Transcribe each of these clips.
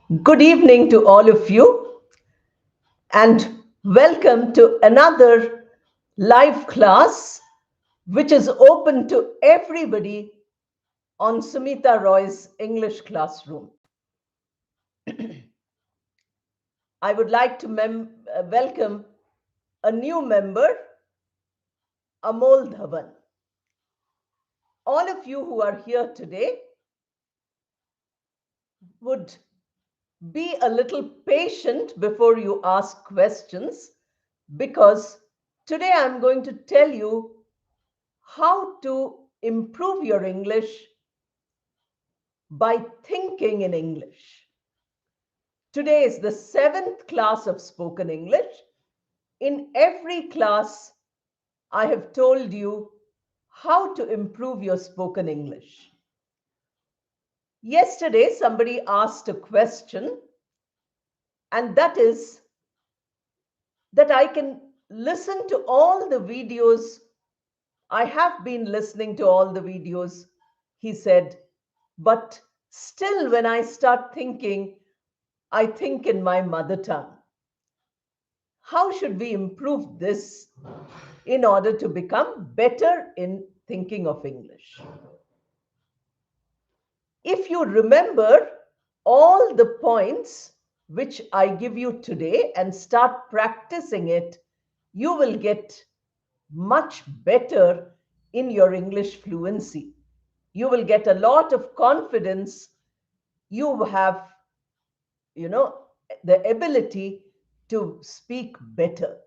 Good evening to all of you, and welcome to another live class which is open to everybody on Sumita Roy's English classroom. I would like to welcome a new member, Amol Dhawan. All of you who are here today would be a little patient before you ask questions because today I'm going to tell you how to improve your English by thinking in English. Today is the 7th class of spoken English. In every class, I have told you how to improve your spoken English. Yesterday, somebody asked a question, and that is that I can listen to all the videos. I have been listening to all the videos, he said, but still, when I start thinking, I think in my mother tongue. How should we improve this in order to become better in thinking of English? If you remember all the points which I give you today and start practicing it, you will get much better in your English fluency. You will get a lot of confidence. You have, you know, the ability to speak better.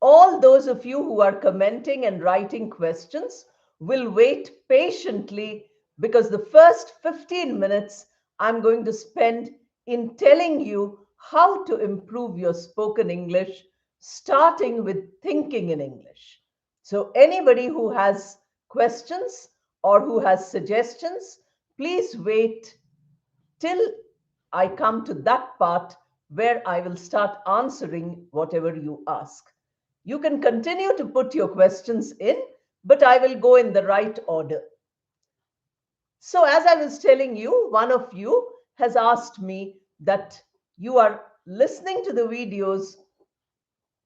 All those of you who are commenting and writing questions will wait patiently because the first 15 minutes I'm going to spend in telling you how to improve your spoken English, starting with thinking in English. So, anybody who has questions or who has suggestions, please wait till I come to that part where I will start answering whatever you ask. You can continue to put your questions in, but I will go in the right order. So, as I was telling you, one of you has asked me that you are listening to the videos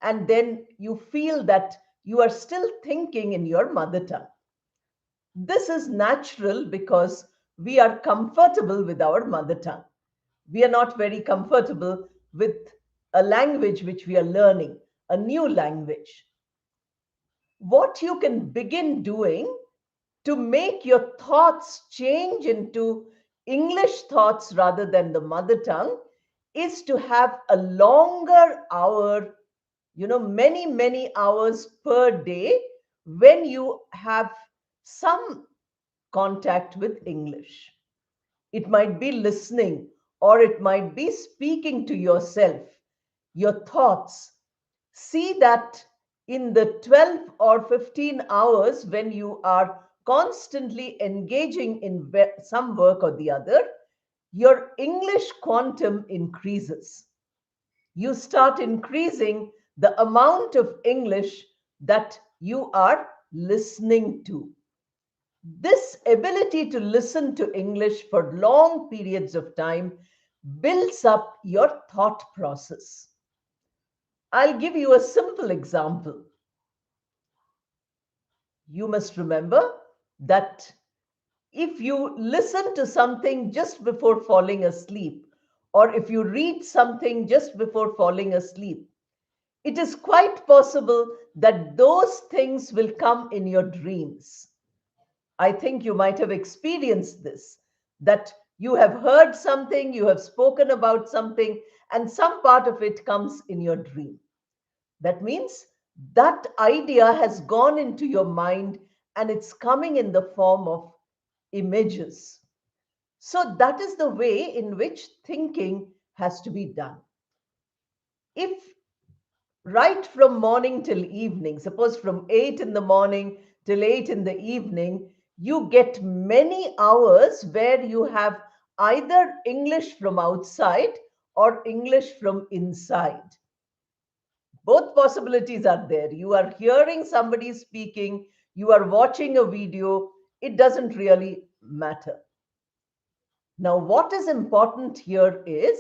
and then you feel that you are still thinking in your mother tongue. This is natural because we are comfortable with our mother tongue. We are not very comfortable with a language which we are learning, a new language. What you can begin doing to make your thoughts change into English thoughts rather than the mother tongue is to have a longer hour, many hours per day when you have some contact with English. It might be listening or it might be speaking to yourself, your thoughts. See that in the 12 or 15 hours when you are constantly engaging in some work or the other, your English quantum increases. You start increasing the amount of English that you are listening to. This ability to listen to English for long periods of time builds up your thought process. I'll give you a simple example. You must remember that if you listen to something just before falling asleep, or if you read something just before falling asleep, it is quite possible that those things will come in your dreams. I think you might have experienced this, that you have heard something, you have spoken about something, and some part of it comes in your dream. That means that idea has gone into your mind and it's coming in the form of images. So that is the way in which thinking has to be done. If right from morning till evening, suppose from 8 in the morning till 8 in the evening, you get many hours where you have either English from outside or English from inside. Both possibilities are there. You are hearing somebody speaking, you are watching a video, it doesn't really matter. Now, what is important here is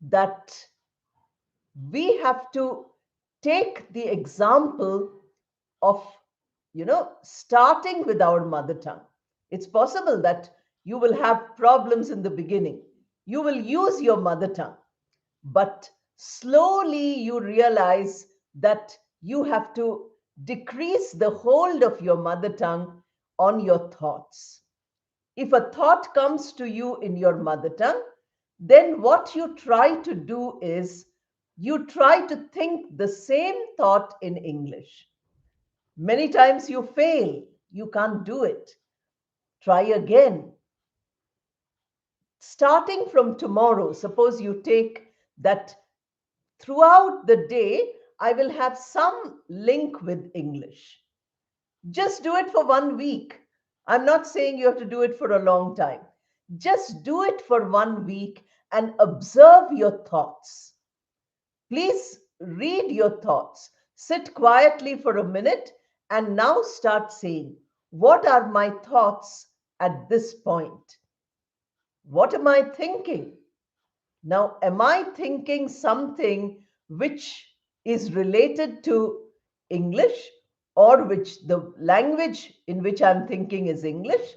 that we have to take the example of, starting with our mother tongue. It's possible that you will have problems in the beginning. You will use your mother tongue, but slowly you realize that you have to decrease the hold of your mother tongue on your thoughts. If a thought comes to you in your mother tongue, then what you try to do is you try to think the same thought in English. Many times you fail, you can't do it. Try again. Starting from tomorrow, suppose you take that throughout the day, I will have some link with English. Just do it for 1 week. I'm not saying you have to do it for a long time. Just do it for 1 week and observe your thoughts. Please read your thoughts. Sit quietly for a minute and now start saying, what are my thoughts at this point? What am I thinking? Now, am I thinking something which is related to English, or which the language in which I'm thinking is English?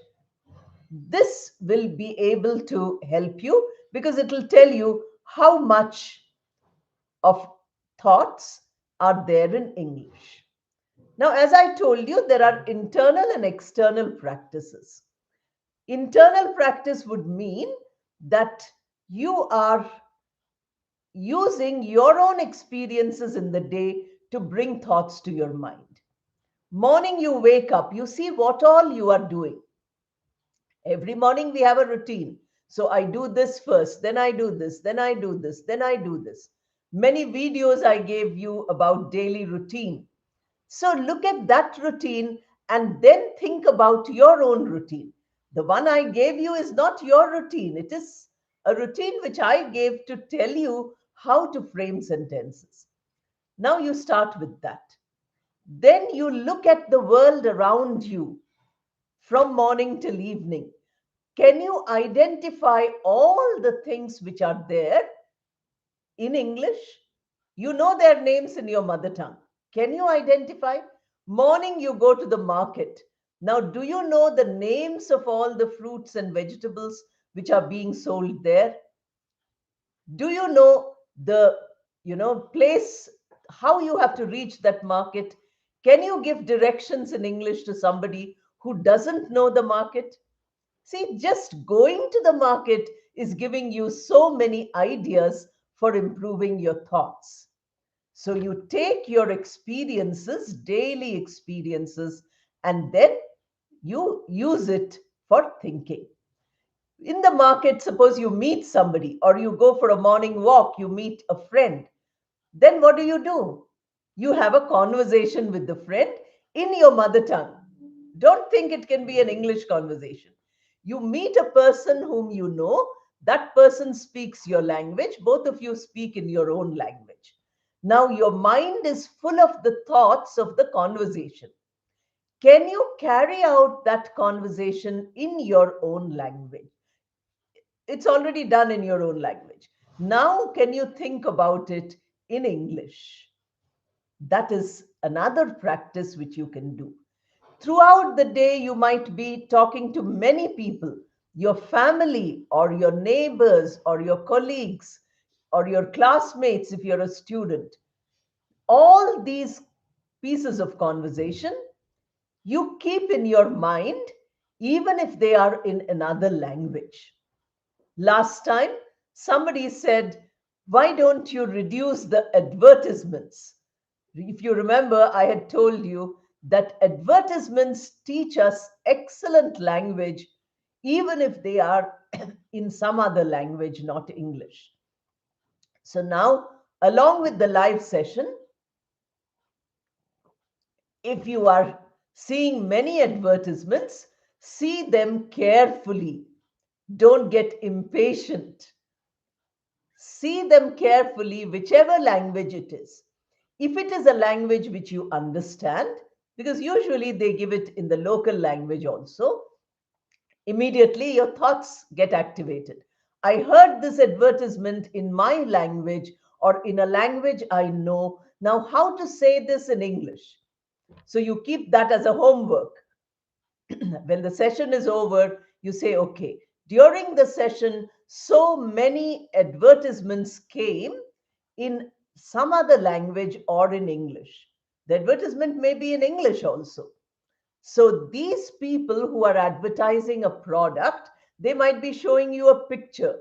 This will be able to help you because it will tell you how much of thoughts are there in English. Now, as I told you, there are internal and external practices. Internal practice would mean that you are using your own experiences in the day to bring thoughts to your mind. Morning, you wake up, you see what all you are doing. Every morning, we have a routine. So I do this first, then I do this, then I do this, then I do this. Many videos I gave you about daily routine. So look at that routine and then think about your own routine. The one I gave you is not your routine. It is a routine which I gave to tell you how to frame sentences. Now you start with that. Then you look at the world around you from morning till evening. Can you identify all the things which are there in English? You know their names in your mother tongue. Can you identify? Morning, you go to the market. Now, do you know the names of all the fruits and vegetables which are being sold there? Do you know the place, how you have to reach that market? Can you give directions in English to somebody who doesn't know the market? See, just going to the market is giving you so many ideas for improving your thoughts. So you take your experiences, daily experiences, and then you use it for thinking. In the market, suppose you meet somebody or you go for a morning walk, you meet a friend. Then what do? You have a conversation with the friend in your mother tongue. Don't think it can be an English conversation. You meet a person whom you know, that person speaks your language, both of you speak in your own language. Now your mind is full of the thoughts of the conversation. Can you carry out that conversation in your own language? It's already done in your own language. Now, can you think about it in English? That is another practice which you can do. Throughout the day, you might be talking to many people, your family, or your neighbors, or your colleagues, or your classmates if you're a student. All these pieces of conversation you keep in your mind, even if they are in another language. Last time, somebody said, why don't you reduce the advertisements? If you remember, I had told you that advertisements teach us excellent language, even if they are in some other language, not English. So now, along with the live session, if you are seeing many advertisements, see them carefully. Don't get impatient. See them carefully, whichever language it is. If it is a language which you understand, because usually they give it in the local language also, Immediately your thoughts get activated. I heard this advertisement in my language or in a language I know. Now, how to say this in English? So you keep that as a homework. When the session is over, you say, okay, during the session, so many advertisements came in some other language or in English. The advertisement may be in English also. So these people who are advertising a product, they might be showing you a picture.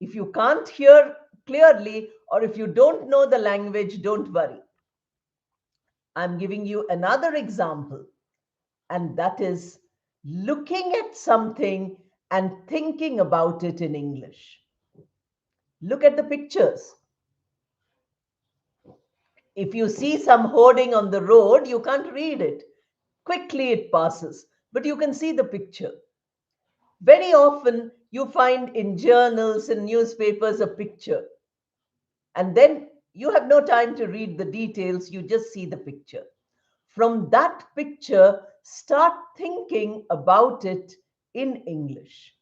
If you can't hear clearly or if you don't know the language, don't worry. I'm giving you another example, and that is looking at something and thinking about it in English. Look at the pictures. If you see some hoarding on the road, you can't read it. Quickly it passes, but you can see the picture. Very often, you find in journals and newspapers a picture, and then you have no time to read the details, you just see the picture. From that picture, start thinking about it in English.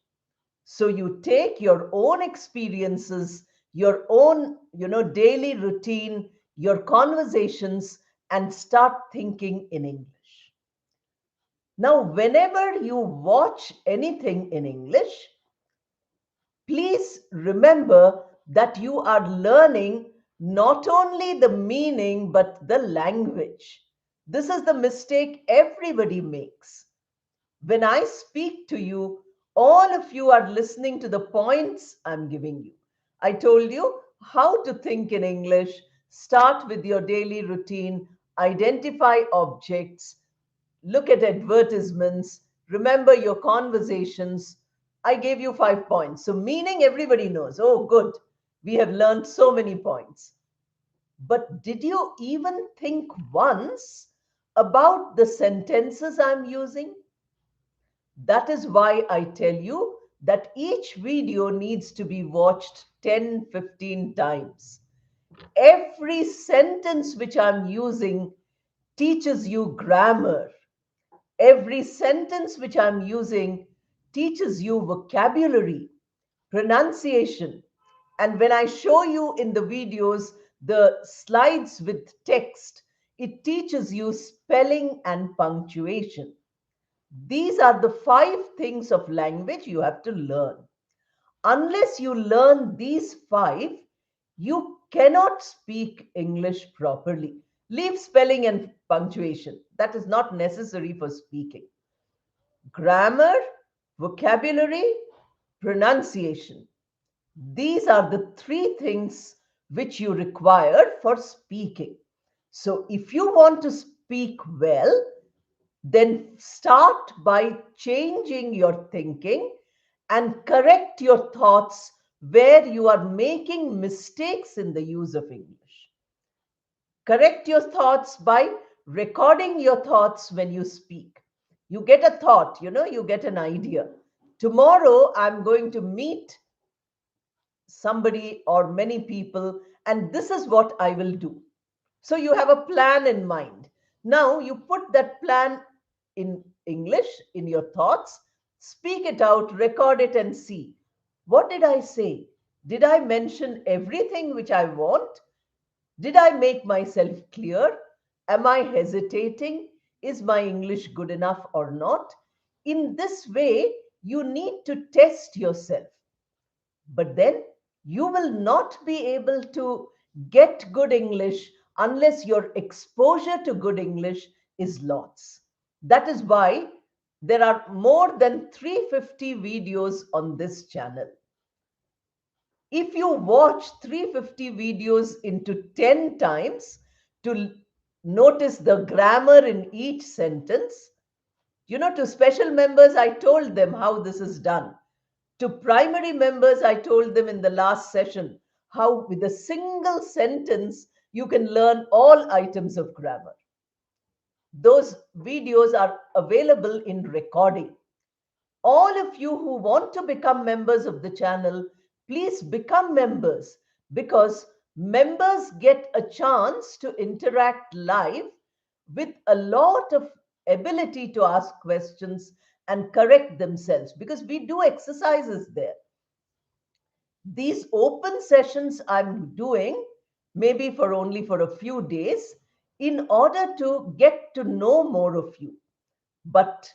So you take your own experiences, your own, daily routine, your conversations, and start thinking in English. Now, whenever you watch anything in English, please remember that you are learning not only the meaning but the language. This is the mistake everybody makes. When I speak to you, all of you are listening to the points I'm giving you. I told you how to think in English. Start with your daily routine, identify objects, look at advertisements, remember your conversations. I gave you 5 points. So, meaning everybody knows. Oh, good. We have learned so many points. But did you even think once about the sentences I'm using? That is why I tell you that each video needs to be watched 10, 15 times. Every sentence which I'm using teaches you grammar. Every sentence which I'm using teaches you vocabulary, pronunciation. And when I show you in the videos the slides with text, it teaches you spelling and punctuation. These are the 5 things of language you have to learn. Unless you learn these 5, you cannot speak English properly. Leave spelling and punctuation. That is not necessary for speaking. Grammar, vocabulary, pronunciation. These are the 3 things which you require for speaking. So if you want to speak well, then start by changing your thinking and correct your thoughts where you are making mistakes in the use of English. Correct your thoughts by recording your thoughts when you speak. You get a thought, you get an idea. Tomorrow, I'm going to meet somebody or many people, and this is what I will do. So you have a plan in mind. Now you put that plan in English, in your thoughts, speak it out, record it, and see. What did I say? Did I mention everything which I want? Did I make myself clear? Am I hesitating? Is my English good enough or not? In this way, you need to test yourself. But then you will not be able to get good English unless your exposure to good English is lots. That is why there are more than 350 videos on this channel. If you watch 350 videos into 10 times to notice the grammar in each sentence, to special members, I told them how this is done. To primary members, I told them in the last session how, with a single sentence, you can learn all items of grammar. Those videos are available in recording. All of you who want to become members of the channel, please become members, because members get a chance to interact live with a lot of ability to ask questions and correct themselves, because we do exercises there. These open sessions I'm doing maybe for only for a few days in order to get to know more of you. But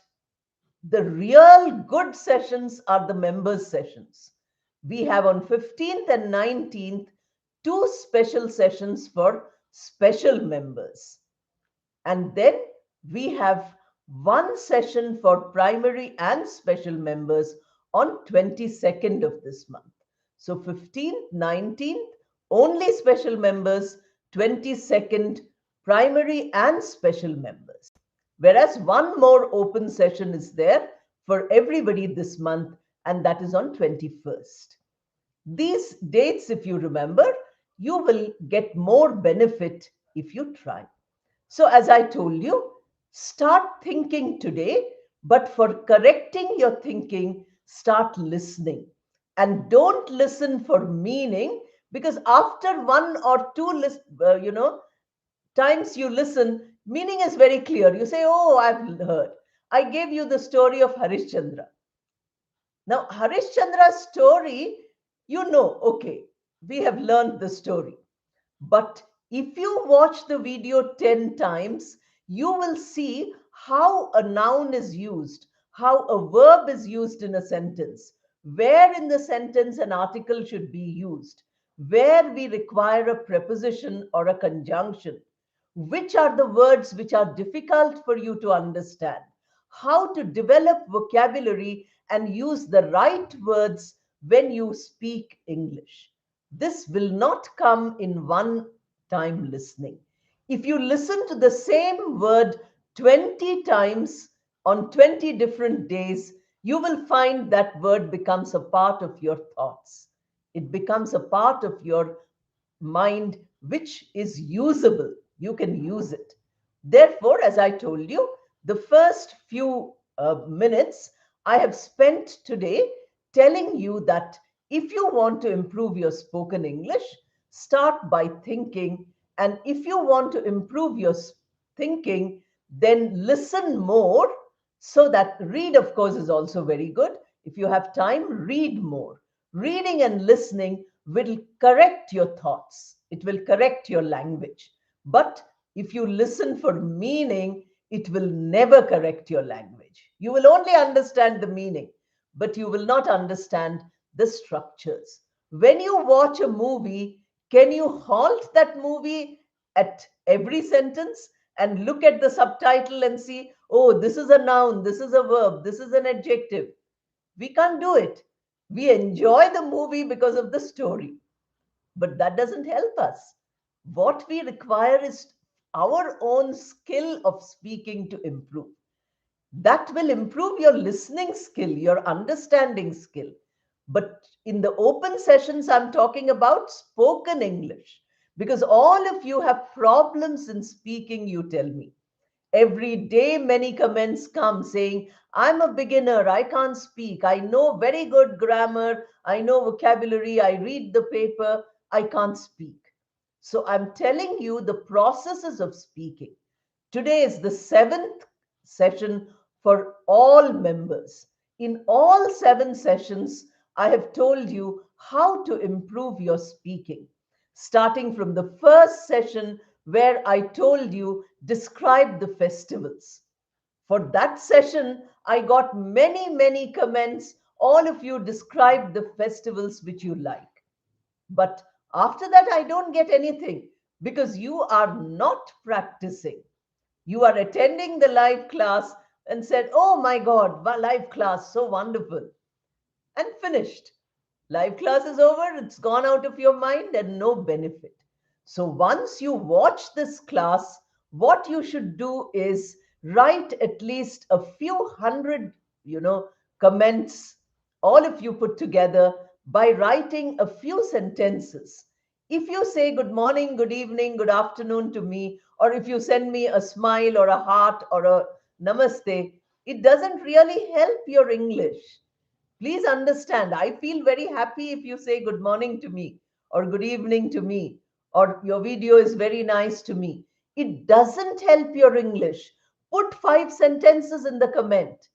the real good sessions are the members sessions. We have on 15th and 19th two special sessions for special members. And then we have one session for primary and special members on 22nd of this month. So 15th, 19th, only special members, 22nd, primary and special members. Whereas one more open session is there for everybody this month, and that is on 21st. These dates, if you remember, you will get more benefit if you try. So, as I told you, start thinking today, but for correcting your thinking, start listening. And don't listen for meaning, because after one or two times you listen, meaning is very clear. You say, "Oh, I've heard." I gave you the story of Harishchandra. Now, Harishchandra's story, okay, we have learned the story. But if you watch the video 10 times, you will see how a noun is used, how a verb is used in a sentence, where in the sentence an article should be used, where we require a preposition or a conjunction, which are the words which are difficult for you to understand, how to develop vocabulary and use the right words when you speak English. This will not come in one time listening. If you listen to the same word 20 times on 20 different days, you will find that word becomes a part of your thoughts. It becomes a part of your mind, which is usable. You can use it. Therefore, as I told you, the first few minutes I have spent today telling you that if you want to improve your spoken English, start by thinking. And if you want to improve your thinking, then listen more. So that read, of course, is also very good. If you have time, read more. Reading and listening will correct your thoughts, it will correct your language. But if you listen for meaning, it will never correct your language. You will only understand the meaning, but you will not understand the structures. When you watch a movie, can you halt that movie at every sentence and look at the subtitle and see, oh, this is a noun, this is a verb, this is an adjective? We can't do it. We enjoy the movie because of the story, but that doesn't help us. What we require is our own skill of speaking to improve. That will improve your listening skill, your understanding skill. But in the open sessions, I'm talking about spoken English, because all of you have problems in speaking, you tell me. Every day, many comments come saying, I'm a beginner, I can't speak, I know very good grammar, I know vocabulary, I read the paper, I can't speak. So I'm telling you the processes of speaking. Today is the 7th session for all members. In all 7 sessions, I have told you how to improve your speaking. Starting from the first session, where I told you describe the festivals. For that session, I got many, many comments. All of you described the festivals which you like. But after that, I don't get anything, because you are not practicing. You are attending the live class and said, oh my God, live class, so wonderful, and finished. Live class is over, it's gone out of your mind and no benefit. So once you watch this class, what you should do is write at least a few hundred, comments, all of you put together, by writing a few sentences. If you say good morning, good evening, good afternoon to me, or if you send me a smile or a heart or a namaste, it doesn't really help your English. Please understand, I feel very happy if you say good morning to me or good evening to me or your video is very nice to me. It doesn't help your English. Put 5 sentences in the comment.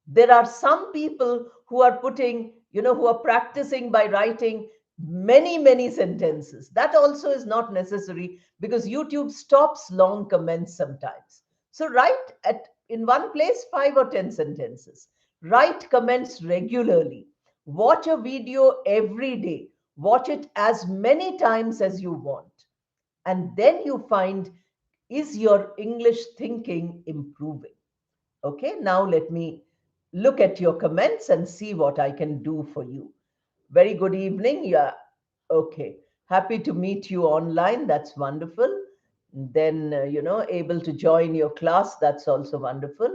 There are some people who are who are practicing by writing many sentences. That also is not necessary because YouTube stops long comments sometimes. So write at in one place 5 or 10 sentences. Write comments regularly. Watch a video every day. Watch it as many times as you want. And then you find, is your English thinking improving? Okay, now let me look at your comments and see what I can do for you. Very good evening. Yeah, okay. Happy to meet you online. That's wonderful. Then, able to join your class. That's also wonderful.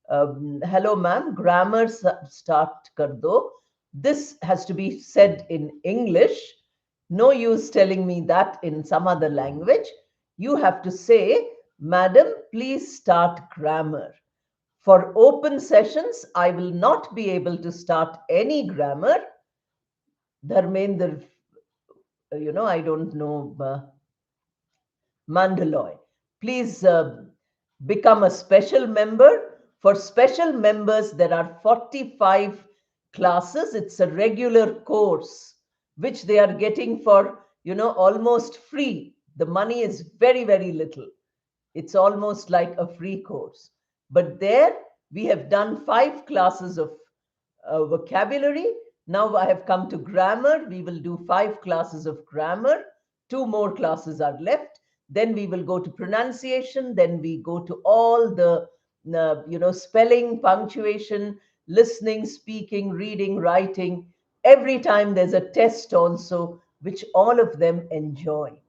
Hello, ma'am. Grammar start kar do. This has to be said in English. No use telling me that in some other language. You have to say, Madam, please start grammar. For open sessions, I will not be able to start any grammar. Dharmender, I don't know, Mandaloy. Please become a special member. For special members, there are 45 classes. It's a regular course, which they are getting for, almost free. The money is very little. It's almost like a free course. But there we have done 5 classes of vocabulary. Now I have come to grammar. We will do 5 classes of grammar. 2 more classes are left. Then we will go to pronunciation. Then we go to all the, spelling, punctuation, listening, speaking, reading, writing. Every time there's a test also, which all of them enjoy.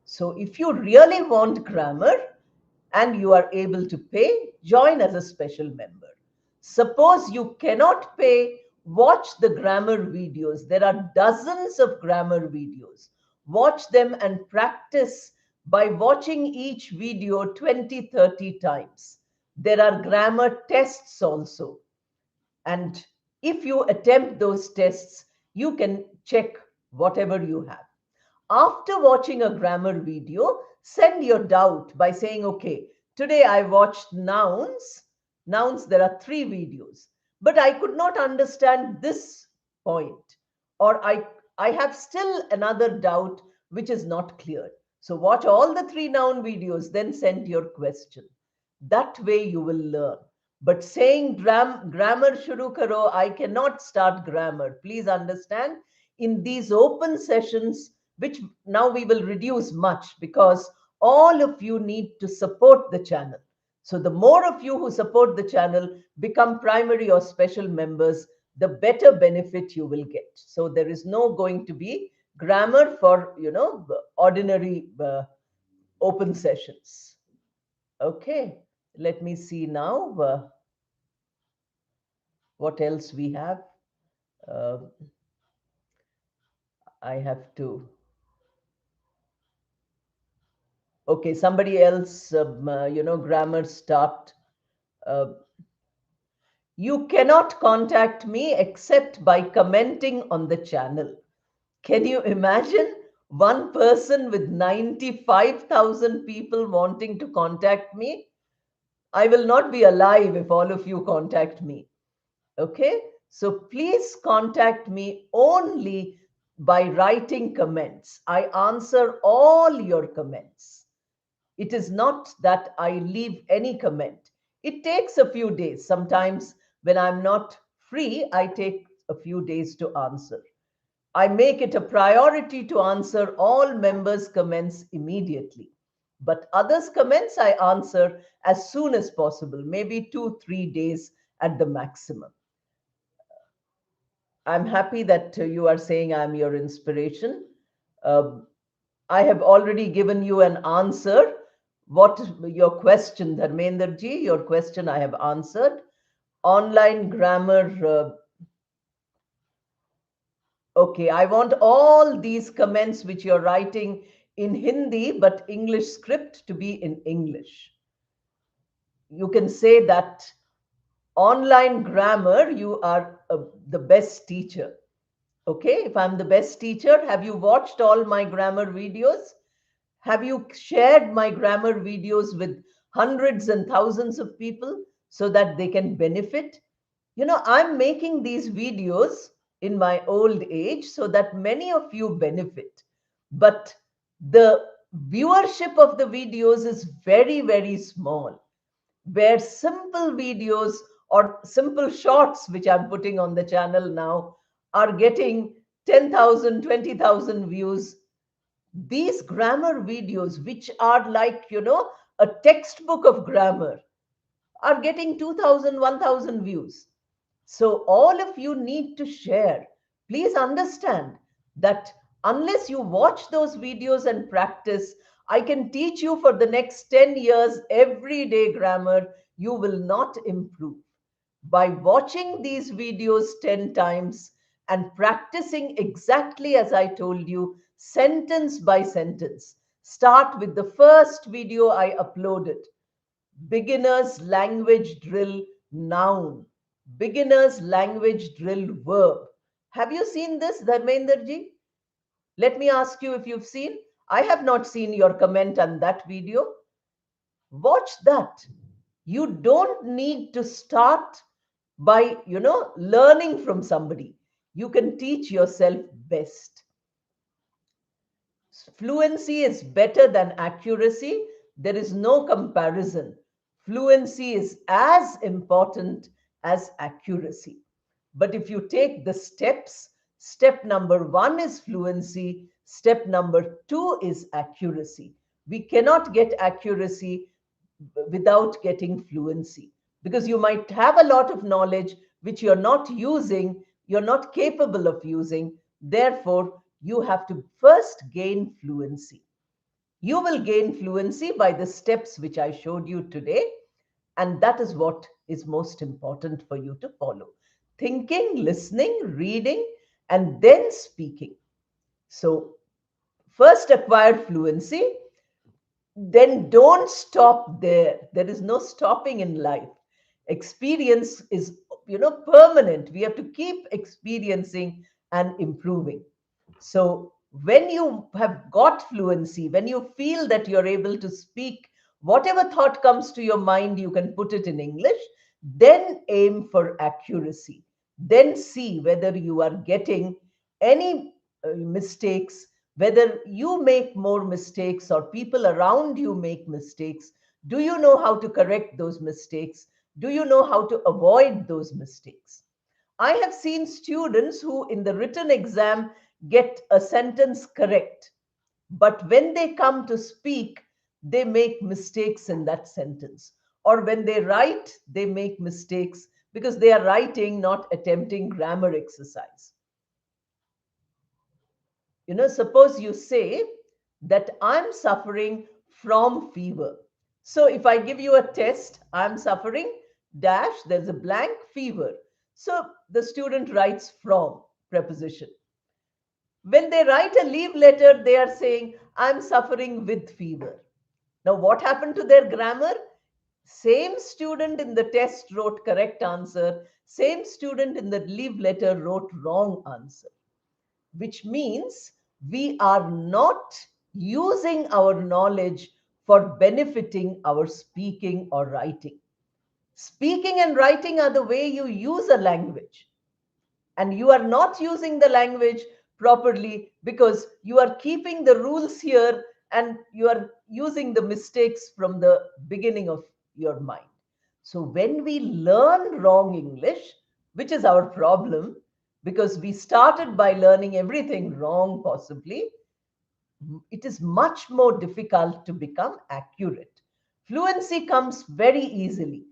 So if you really want grammar and you are able to pay, join as a special member. Suppose you cannot pay, watch the grammar videos. There are dozens of grammar videos. Watch them and practice by watching each video 20, 30 times. There are grammar tests also. And if you attempt those tests, you can check whatever you have. After watching a grammar video, send your doubt by saying, okay, today I watched nouns. Nouns, there are 3 videos, but I could not understand this point, or I have still another doubt which is not clear. So watch all the 3 noun videos, then send your question. That way you will learn. But saying grammar shuru karo, I cannot start grammar. Please understand, in these open sessions, which now we will reduce much because all of you need to support the channel. So the more of you who support the channel become primary or special members, the better benefit you will get. So there is no going to be grammar for, ordinary open sessions. Okay, let me see now what else we have. Uh, I have to. Okay, somebody else, grammar start. Uh, you cannot contact me except by commenting on the channel. Can you imagine one person with 95,000 people wanting to contact me? I will not be alive if all of you contact me. Okay, so please contact me only by writing comments. I answer all your comments. It is not that I leave any comment. It takes a few days. Sometimes when I'm not free, I take a few days to answer. I make it a priority to answer all members' comments immediately. But others' comments I answer as soon as possible, maybe 2, 3 days at the maximum. I'm happy that you are saying I'm your inspiration. Uh, I have already given you an answer. What your question, Dharmender ji, your question I have answered. Online grammar. Okay, I want all these comments which you're writing in Hindi, but English script to be in English. You can say that online grammar, you are the best teacher. Okay, if I'm the best teacher, have you watched all my grammar videos? Have you shared my grammar videos with hundreds and thousands of people so that they can benefit? I'm making these videos in my old age so that many of you benefit. But the viewership of the videos is very, very small, where simple videos or simple shorts, which I'm putting on the channel now, are getting 10,000, 20,000 views. These grammar videos, which are like, a textbook of grammar, are getting 2,000, 1,000 views. So, all of you need to share. Please understand that unless you watch those videos and practice, I can teach you for the next 10 years everyday grammar, you will not improve. By watching these videos 10 times and practicing exactly as I told you, sentence by sentence. Start with the first video I uploaded, beginner's language drill noun, beginner's language drill verb. Have you seen this, Dharmenderji? Let me ask you if you've seen. I have not seen your comment on that video. Watch that. You don't need to start by, learning from somebody. You can teach yourself best. Fluency is better than accuracy. There is no comparison. Fluency is as important as accuracy. But if you take the steps, step number one is fluency, step number two is accuracy. We cannot get accuracy without getting fluency, because you might have a lot of knowledge which you're not using, you're not capable of using. Therefore, you have to first gain fluency. You will gain fluency by the steps which I showed you today, and that is what is most important for you to follow: thinking, listening, reading, and then speaking. So, first acquire fluency, then don't stop there. There is no stopping in life. Experience is, permanent. We have to keep experiencing and improving. So when you have got fluency, when you feel that you're able to speak, whatever thought comes to your mind, you can put it in English, then aim for accuracy. Then see whether you are getting any mistakes, whether you make more mistakes or people around you make mistakes. Do you know how to correct those mistakes? Do you know how to avoid those mistakes? I have seen students who, in the written exam, get a sentence correct, but when they come to speak, they make mistakes in that sentence. Or when they write, they make mistakes because they are writing, not attempting grammar exercise. Suppose you say that I'm suffering from fever. So if I give you a test, I'm suffering dash, there's a blank fever. So the student writes from preposition. When they write a leave letter, they are saying, I'm suffering with fever. Now, what happened to their grammar? Same student in the test wrote correct answer, same student in the leave letter wrote wrong answer, which means we are not using our knowledge for benefiting our speaking or writing. Speaking and writing are the way you use a language, and you are not using the language properly because you are keeping the rules here and you are using the mistakes from the beginning of your mind. So when we learn wrong English, which is our problem, because we started by learning everything wrong possibly, it is much more difficult to become accurate. Fluency comes very easily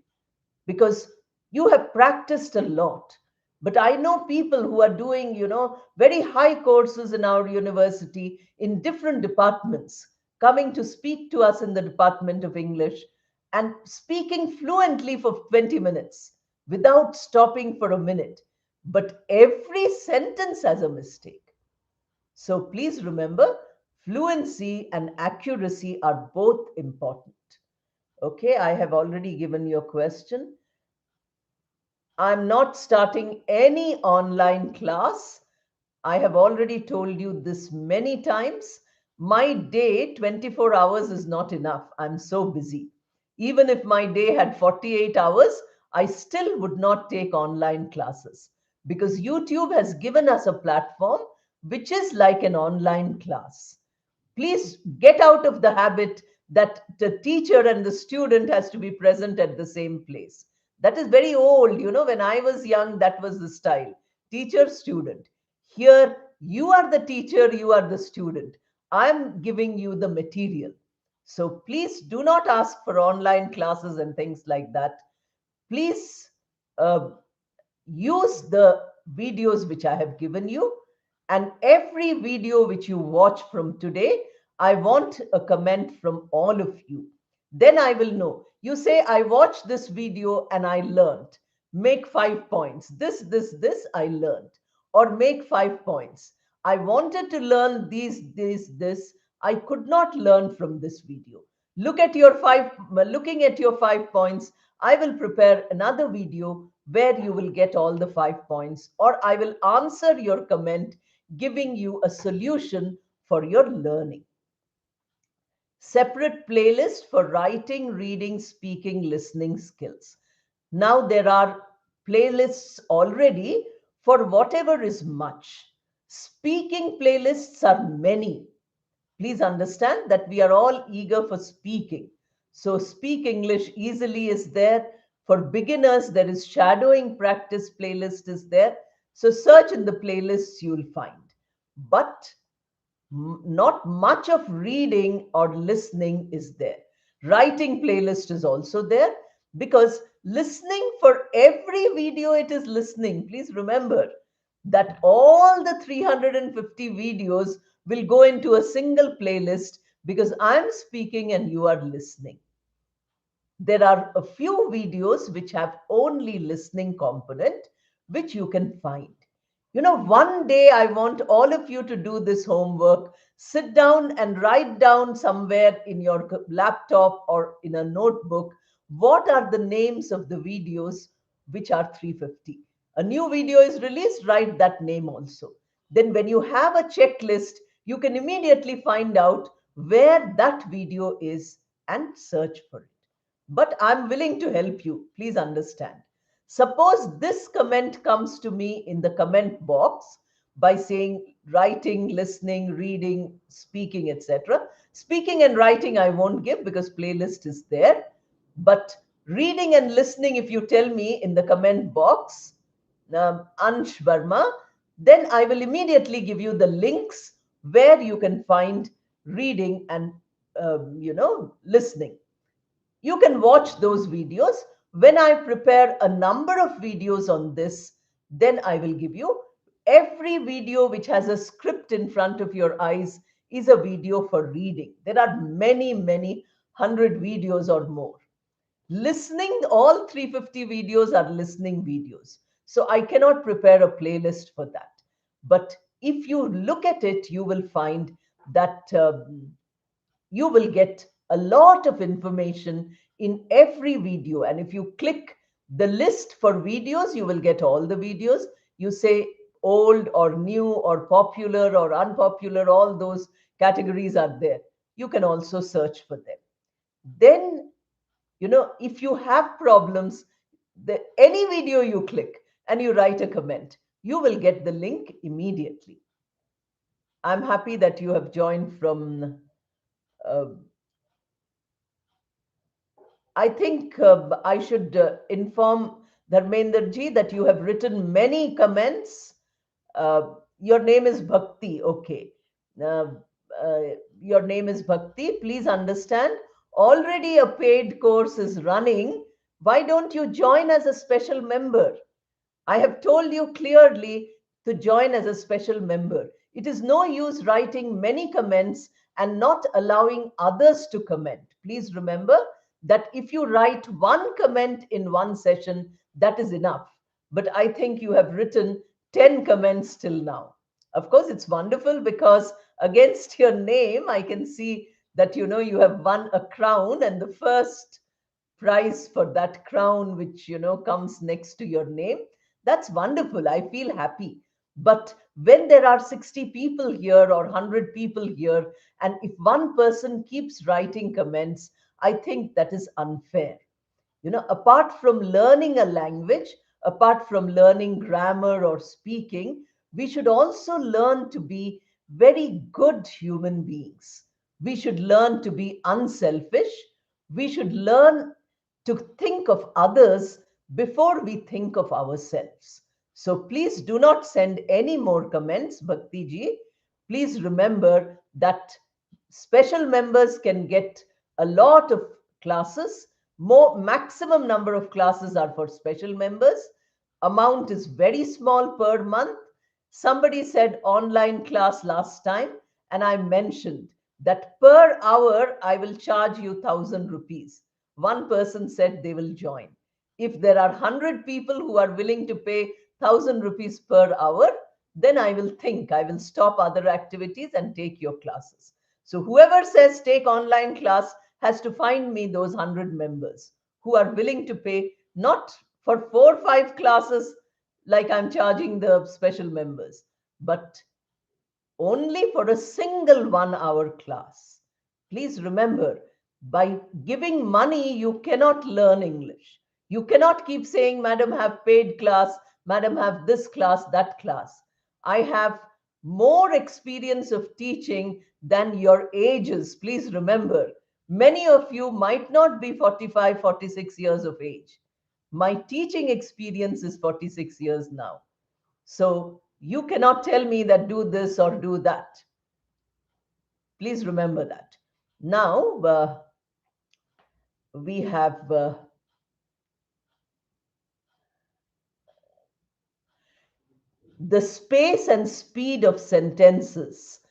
because you have practiced a lot. But I know people who are doing, very high courses in our university in different departments, coming to speak to us in the Department of English and speaking fluently for 20 minutes without stopping for a minute. But every sentence has a mistake. So please remember, fluency and accuracy are both important. Okay, I have already given you a question. I'm not starting any online class. I have already told you this many times. My day, 24 hours, is not enough. I'm so busy. Even if my day had 48 hours, I still would not take online classes because YouTube has given us a platform which is like an online class. Please get out of the habit that the teacher and the student has to be present at the same place. That is very old. When I was young, that was the style: teacher, student. Here, you are the teacher, you are the student. I'm giving you the material. So please do not ask for online classes and things like that. Please uh, use the videos which I have given you, and every video which you watch from today, I want a comment from all of you. Then I will know. You say, I watched this video and I learned. Make 5 points. This, I learned. Or make 5 points. I wanted to learn these, this. I could not learn from this video. Looking at your 5 points, I will prepare another video where you will get all the 5 points, or I will answer your comment giving you a solution for your learning. Separate playlist for writing, reading, speaking, listening skills. Now there are playlists already for whatever is much. Speaking playlists are many. Please understand that we are all eager for speaking. So, Speak English Easily is there. For beginners, there is shadowing practice playlist is there. So, search in the playlists, you'll find. But not much of reading or listening is there. Writing playlist is also there because listening, for every video it is listening. Please remember that all the 350 videos will go into a single playlist because I'm speaking and you are listening. There are a few videos which have only listening component, which you can find. One day I want all of you to do this homework. Sit down and write down somewhere in your laptop or in a notebook what are the names of the videos which are 350. A new video is released, write that name also. Then, when you have a checklist, you can immediately find out where that video is and search for it. But I'm willing to help you. Please understand. Suppose this comment comes to me in the comment box by saying writing, listening, reading, speaking, etc. Speaking and writing I won't give because playlist is there. But reading and listening, if you tell me in the comment box, Ansh Verma, then I will immediately give you the links where you can find reading and listening. You can watch those videos. When I prepare a number of videos on this, then I will give you every video which has a script in front of your eyes is a video for reading. There are many, many hundred videos or more. Listening, all 350 videos are listening videos. So I cannot prepare a playlist for that. But if you look at it, you will find that you will get a lot of information in every video. And if you click the list for videos, you will get all the videos. You say old or new or popular or unpopular, all those categories are there. You can also search for them. Then, if you have problems, any video you click and you write a comment, you will get the link immediately. I'm happy that you have joined from uh, I think I should inform Dharmender ji that you have written many comments. Your name is Bhakti. Okay. Uh, uh, your name is Bhakti. Please understand, already a paid course is running. Why don't you join as a special member? I have told you clearly to join as a special member. It is no use writing many comments and not allowing others to comment. Please remember that if you write one comment in one session, that is enough. But I think you have written 10 comments till now. Of course, it's wonderful because against your name, I can see that you have won a crown, and the first prize for that crown, which comes next to your name, that's wonderful. I feel happy. But when there are 60 people here or 100 people here, and if one person keeps writing comments, I think that is unfair. Apart from learning a language, apart from learning grammar or speaking, we should also learn to be very good human beings. We should learn to be unselfish. We should learn to think of others before we think of ourselves. So please do not send any more comments, Bhakti ji. Please remember that special members can get a lot of classes. More maximum number of classes are for special members. Amount is very small per month. Somebody said online class last time, and I mentioned that per hour I will charge you 1,000 rupees. One person said they will join. If there are 100 people who are willing to pay 1,000 rupees per hour, then I will think I will stop other activities and take your classes. So whoever says take online class has to find me those 100 members who are willing to pay, not for 4 or 5 classes like I'm charging the special members, but only for a single 1 hour class. Please remember, by giving money, you cannot learn English. You cannot keep saying, Madam, have paid class, Madam, have this class, that class. I have more experience of teaching than your ages. Please remember, many of you might not be 45, 46 years of age. My teaching experience is 46 years now. So you cannot tell me that do this or do that. Please remember that. Now, we have the space and speed of sentences.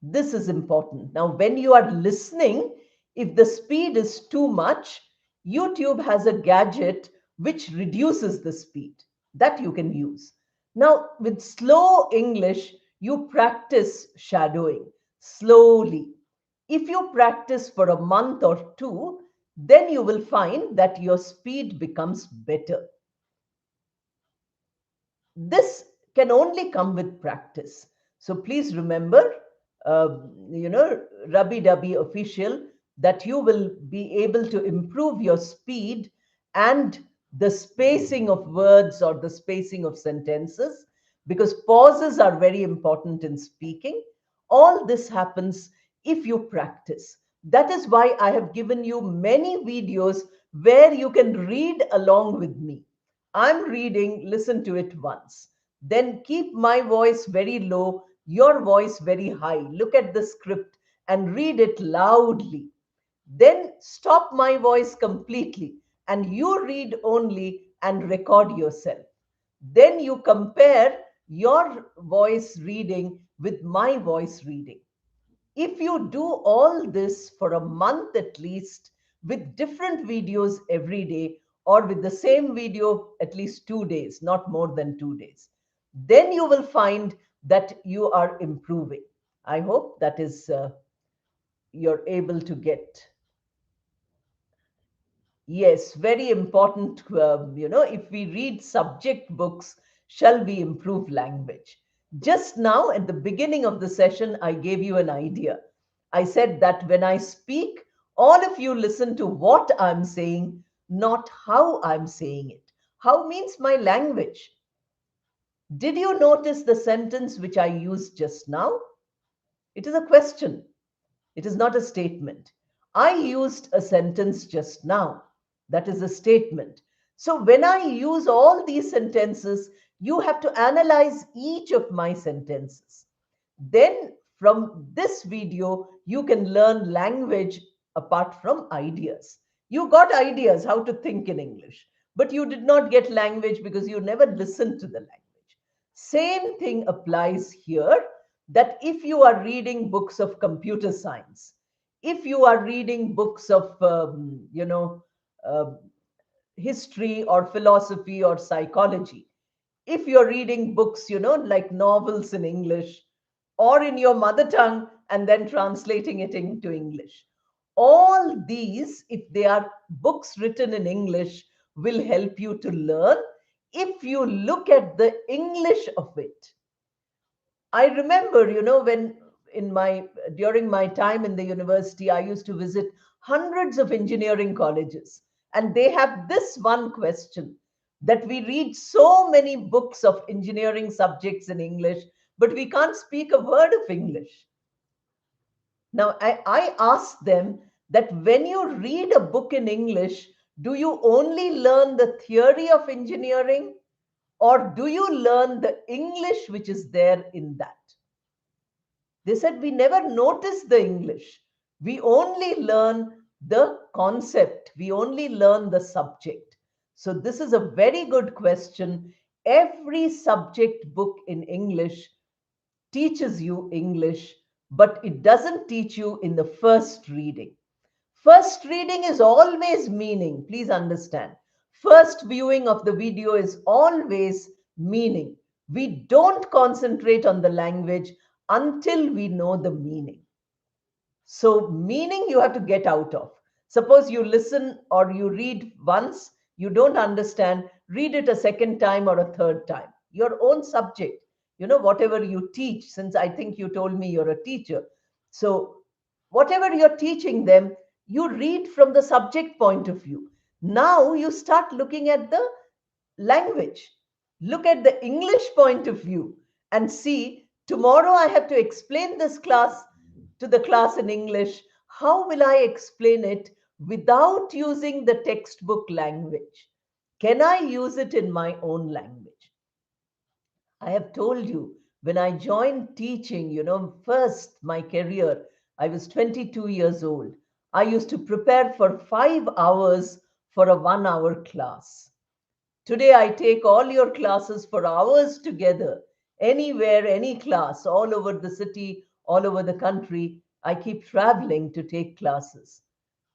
This is important. Now, when you are listening, if the speed is too much, YouTube has a gadget which reduces the speed that you can use. Now, with slow English, you practice shadowing slowly. If you practice for a month or two, then you will find that your speed becomes better. This can only come with practice. So please remember, Rubby Dubby official, that you will be able to improve your speed and the spacing of words or the spacing of sentences, because pauses are very important in speaking. All this happens if you practice. That is why I have given you many videos where you can read along with me. I'm reading, listen to it once. Then keep my voice very low, your voice very high. Look at the script and read it loudly. Then stop my voice completely and you read only and record yourself. Then you compare your voice reading with my voice reading. If you do all this for a month at least, with different videos every day, or with the same video at least 2 days, not more than 2 days, then you will find that you are improving. I hope that is you're able to get. Yes, very important. If we read subject books, shall we improve language? Just now, at the beginning of the session, I gave you an idea. I said that when I speak, all of you listen to what I'm saying, not how I'm saying it. How means my language. Did you notice the sentence which I used just now? It is a question. It is not a statement. I used a sentence just now. That is a statement. So when I use all these sentences, you have to analyze each of my sentences. Then from this video, you can learn language apart from ideas. You got ideas how to think in English, but you did not get language because you never listened to the language. Same thing applies here, that if you are reading books of computer science, if you are reading books of, uh, history or philosophy or psychology, if you're reading books, like novels in English or in your mother tongue and then translating it into English, all these, if they are books written in English, will help you to learn if you look at the English of it. I remember, when during my time in the university, I used to visit hundreds of engineering colleges. And they have this one question, that we read so many books of engineering subjects in English, but we can't speak a word of English. Now, I asked them that when you read a book in English, do you only learn the theory of engineering, or do you learn the English which is there in that? They said, we never notice the English. We only learn the concept. We only learn the subject. So, this is a very good question. Every subject book in English teaches you English, but it doesn't teach you in the first reading. First reading is always meaning. Please understand. First viewing of the video is always meaning. We don't concentrate on the language until we know the meaning. So, meaning you have to get out of. Suppose you listen or you read once, you don't understand, read it a second time or a third time. Your own subject, whatever you teach, since I think you told me you're a teacher. So, whatever you're teaching them, you read from the subject point of view. Now you start looking at the language. Look at the English point of view and see, tomorrow I have to explain this class to the class in English. How will I explain it without using the textbook language? Can I use it in my own language? I have told you, when I joined teaching, first my career, I was 22 years old. I used to prepare for 5 hours for a 1 hour class. Today, I take all your classes for hours together, anywhere, any class, all over the city, all over the country. I keep traveling to take classes.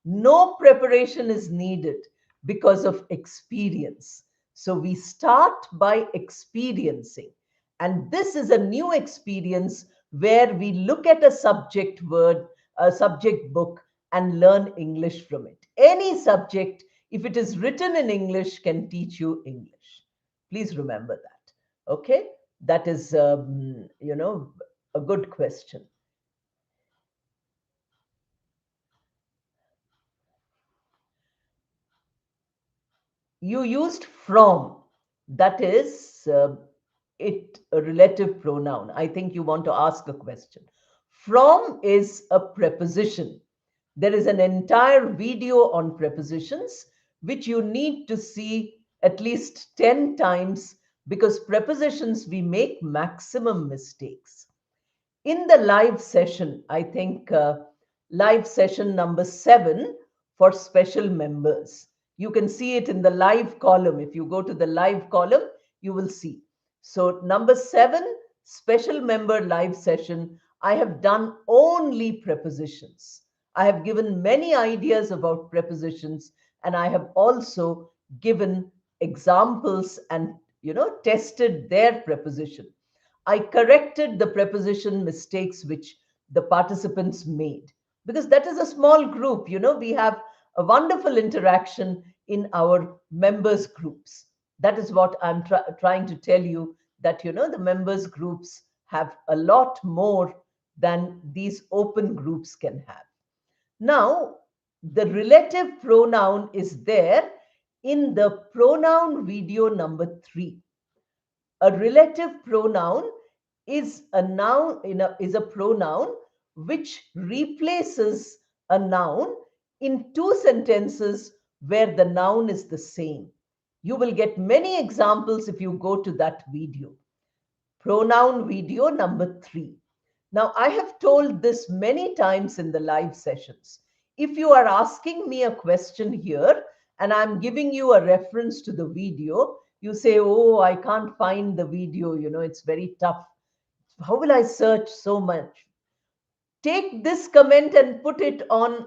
No preparation is needed because of experience. So we start by experiencing. And this is a new experience where we look at a subject book, and learn English from it. Any subject, if it is written in English, can teach you English. Please remember that. Okay? That is, a good question. You used from. That is it a relative pronoun. I think you want to ask a question. From is a preposition. There is an entire video on prepositions which you need to see at least 10 times, because prepositions, we make maximum mistakes. In the live session, I think live session number 7 for special members. You can see it in the live column. If you go to the live column, you will see. So, number 7, special member live session, I have done only prepositions. I have given many ideas about prepositions, and I have also given examples and tested their preposition. I corrected the preposition mistakes which the participants made, because that is a small group. We have a wonderful interaction in our members groups. That is what I'm trying to tell you, that the members groups have a lot more than these open groups can have. Now, the relative pronoun is there in the pronoun video number 3. A relative pronoun is a noun is a pronoun which replaces a noun in two sentences where the noun is the same. You will get many examples if you go to that video. Pronoun video number 3. Now, I have told this many times in the live sessions. If you are asking me a question here and I'm giving you a reference to the video, you say, oh, I can't find the video, it's very tough. How will I search so much? Take this comment and put it on,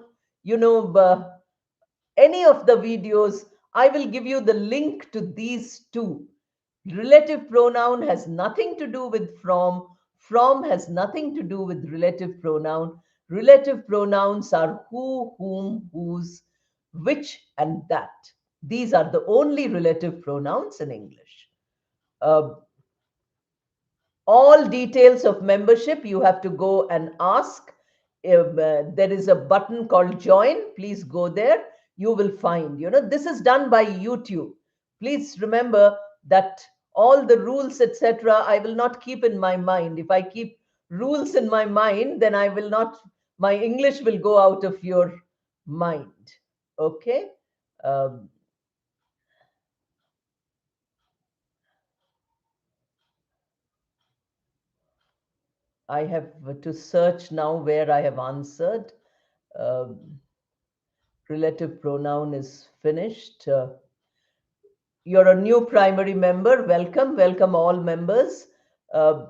any of the videos. I will give you the link to these two. Relative pronoun has nothing to do with from. From has nothing to do with relative pronoun. Relative pronouns are who, whom, whose, which, and that. These are the only relative pronouns in English. All details of membership, you have to go and ask. There is a button called join. Please go there. you will find. This is done by YouTube. Please remember that all the rules, etc., I will not keep in my mind. If I keep rules in my mind, then I will not, my English will go out of your mind. Okay. Um, I have to search now where I have answered. Um, Relative pronoun is finished. You're a new primary member. Welcome, welcome all members. Uh,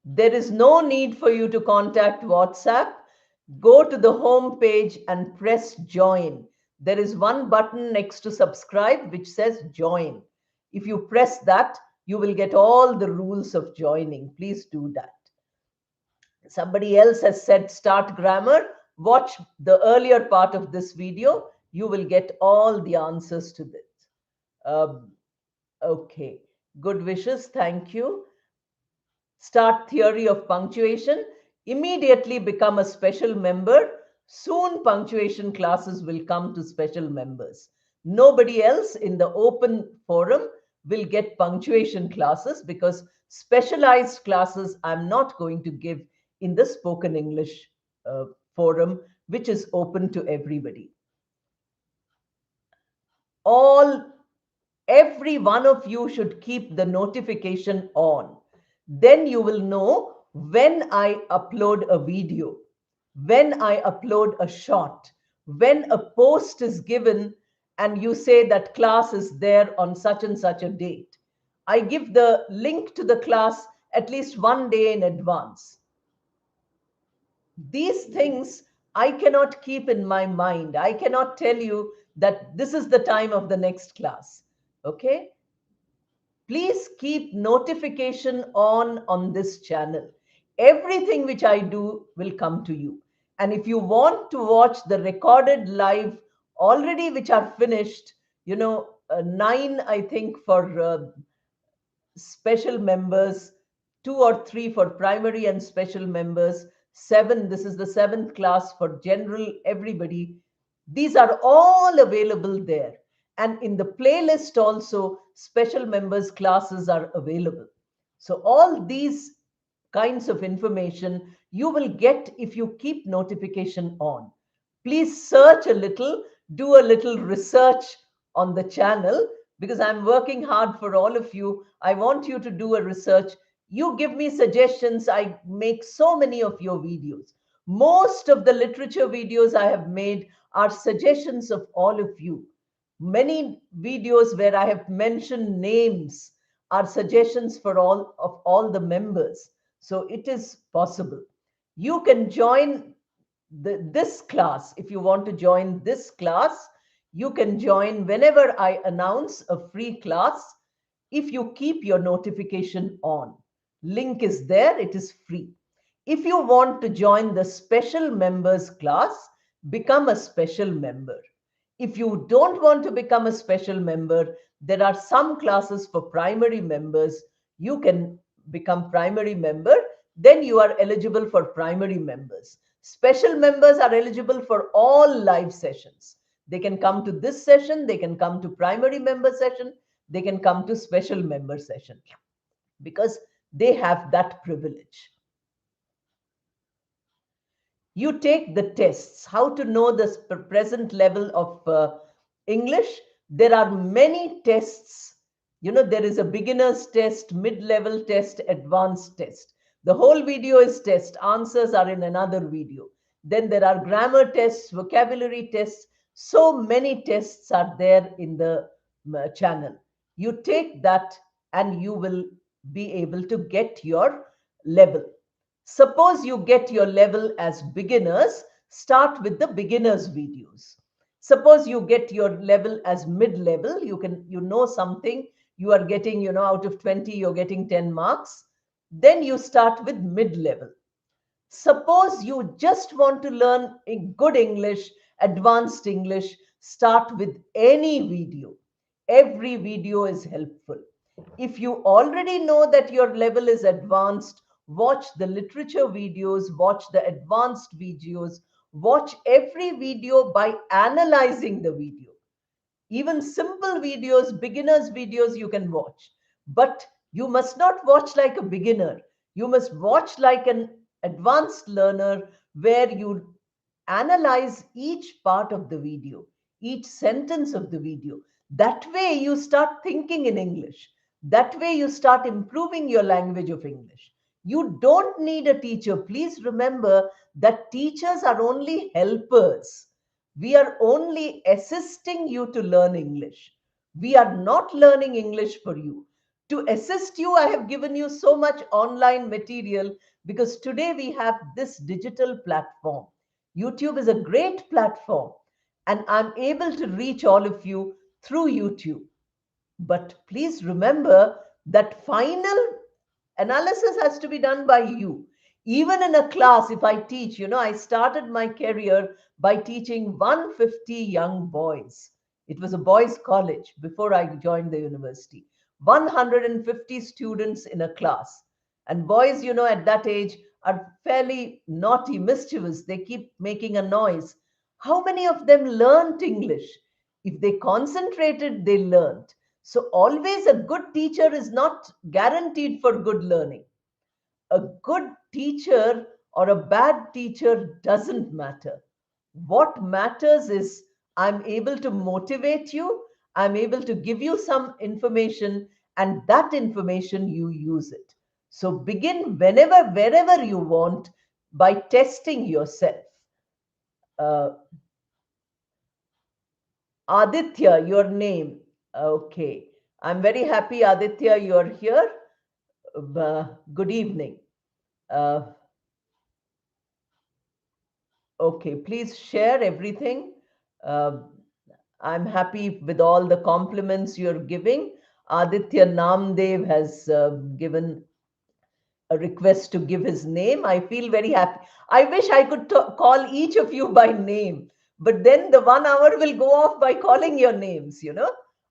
there is no need for you to contact WhatsApp. Go to the home page and press join. There is one button next to subscribe which says join. If you press that, you will get all the rules of joining. Please do that. Somebody else has said start grammar. Watch the earlier part of this video. You will get all the answers to this. Um, okay. Good wishes. Thank you. Start theory of punctuation. Immediately become a special member. Soon punctuation classes will come to special members. Nobody else in the open forum will get punctuation classes because specialized classes I'm not going to give in the spoken English forum, which is open to everybody. All Every one of you should keep the notification on. Then you will know when I upload a video, when I upload a short, when a post is given and you say that class is there on such and such a date. I give the link to the class at least one day in advance. These things I cannot keep in my mind. I cannot tell you that this is the time of the next class. Okay? Please keep notification on this channel. Everything which I do will come to you. And if you want to watch the recorded live already which are finished, 9 I think for special members, 2 or 3 for primary and special members, 7, this is the 7th class for general everybody. These are all available there. And in the playlist also, special members classes are available. So all these kinds of information you will get if you keep notification on. Please search a little, do a little research on the channel because I'm working hard for all of you. I want you to do a research. You give me suggestions. I make so many of your videos. Most of the literature videos I have made are suggestions of all of you. Many videos where I have mentioned names are suggestions for all the members. So it is possible. You can join this class. If you want to join this class, you can join whenever I announce a free class if you keep your notification on. Link is there, it is free. If you want to join the special members class, become a special member. If you don't want to become a special member, there are some classes for primary members. You can become primary member, then you are eligible for primary members. Special members are eligible for all live sessions. They can come to this session, they can come to primary member session, they can come to special member session because they have that privilege. You take the tests. How to know the present level of English? There are many tests. There is a beginner's test, mid-level test, advanced test. The whole video is test. Answers are in another video. Then there are grammar tests, vocabulary tests. So many tests are there in the channel. You take that and you will be able to get your level. Suppose you get your level as beginners, start with the beginners videos. Suppose you get your level as mid-level, you know something, you are getting, out of 20, you're getting 10 marks. Then you start with mid-level. Suppose you just want to learn good English, advanced English, start with any video. Every video is helpful. If you already know that your level is advanced, watch the literature videos, watch the advanced videos, Watch every video by analyzing the video. Even simple videos, beginners' videos, you can watch. But you must not watch like a beginner. You must watch like an advanced learner where you analyze each part of the video, each sentence of the video. That way, you start thinking in English. That way, you start improving your language of English. You don't need a teacher. Please remember that teachers are only helpers. We are only assisting you to learn English. We are not learning English for you. To assist you, I have given you so much online material because today we have this digital platform. YouTube is a great platform, and I'm able to reach all of you through YouTube. But please remember that final analysis has to be done by you. Even in a class, if I teach, I started my career by teaching 150 young boys. It was a boys' college before I joined the university. 150 students in a class. And boys, at that age are fairly naughty, mischievous. They keep making a noise. How many of them learnt English? If they concentrated, they learnt. So, always a good teacher is not guaranteed for good learning. A good teacher or a bad teacher doesn't matter. What matters is I'm able to motivate you, I'm able to give you some information, and that information you use it. So, begin whenever, wherever you want by testing yourself. Uh, Aditya, your name. Okay. I'm very happy, Aditya, you're here. Good evening. Uh, okay, please share everything. Uh, I'm happy with all the compliments you're giving. Aditya Namdev has given a request to give his name. I feel very happy. I wish I could call each of you by name, but then the 1 hour will go off by calling your names.